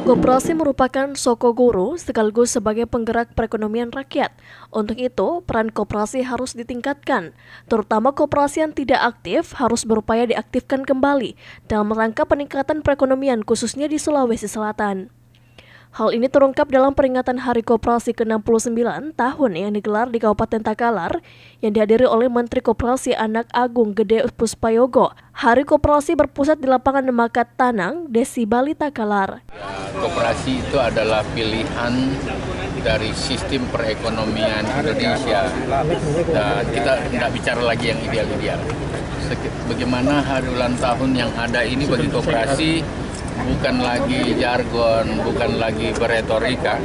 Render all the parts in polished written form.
Koperasi merupakan sokoguru sekaligus sebagai penggerak perekonomian rakyat. Untuk itu, peran koperasi harus ditingkatkan, terutama koperasi yang tidak aktif harus berupaya diaktifkan kembali dalam rangka peningkatan perekonomian khususnya di Sulawesi Selatan. Hal ini terungkap dalam peringatan Hari Koperasi ke-69 tahun yang digelar di Kabupaten Takalar yang dihadiri oleh Menteri Koperasi Anak Agung Gede Puspayogo. Hari Koperasi berpusat di lapangan Makat Tanang, Desi Bali, Takalar. Koperasi itu adalah pilihan dari sistem perekonomian Indonesia dan kita tidak bicara lagi yang ideal-ideal. Bagaimana hari ulang tahun yang ada ini bagi koperasi bukan lagi jargon, bukan lagi beretorika,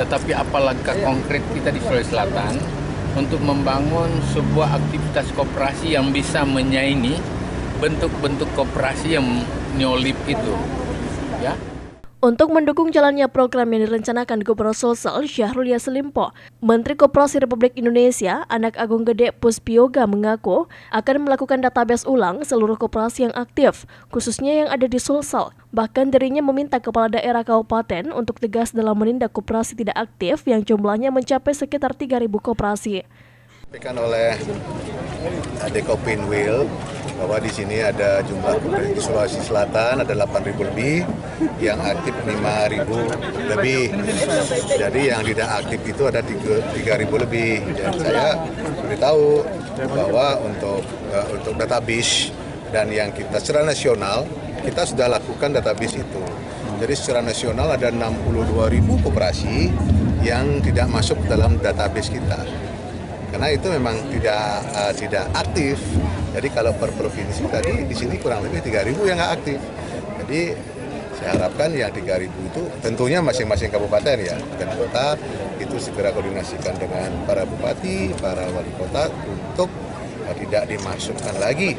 tetapi apa langkah konkret kita di Sulawesi Selatan untuk membangun sebuah aktivitas koperasi yang bisa menyaingi bentuk-bentuk koperasi yang neolib itu, ya. Untuk mendukung jalannya program yang direncanakan Gubernur Sulsel Syahrul Yassin Limpo, Menteri Koperasi Republik Indonesia Anak Agung Gede Puspayoga mengaku akan melakukan database ulang seluruh koperasi yang aktif, khususnya yang ada di Sulsel. Bahkan dirinya meminta kepala daerah kabupaten untuk tegas dalam menindak koperasi tidak aktif yang jumlahnya mencapai sekitar 3.000 koperasi. Disampaikan oleh Dekopinwil bahwa di sini ada jumlah di Sulawesi Selatan ada 8.000 lebih, yang aktif 5.000 lebih. Jadi yang tidak aktif itu ada 3.000 lebih. Dan saya beritahu bahwa untuk database dan yang kita secara nasional kita sudah lakukan database itu. Jadi secara nasional ada 62.000 koperasi yang tidak masuk dalam database kita. Karena itu memang tidak aktif. Jadi kalau per provinsi tadi di sini kurang lebih 3.000 yang nggak aktif. Jadi saya harapkan yang 3.000 itu tentunya masing-masing kabupaten ya dan kota itu segera koordinasikan dengan para bupati, para wali kota untuk tidak dimasukkan lagi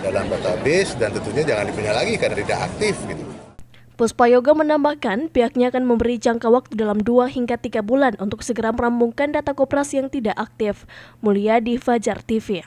dalam database dan tentunya jangan dipunya lagi karena tidak aktif gitu. Puspayoga menambahkan pihaknya akan memberi jangka waktu dalam 2 hingga 3 bulan untuk segera merampungkan data koperasi yang tidak aktif. Mulyadi, Fajar TV.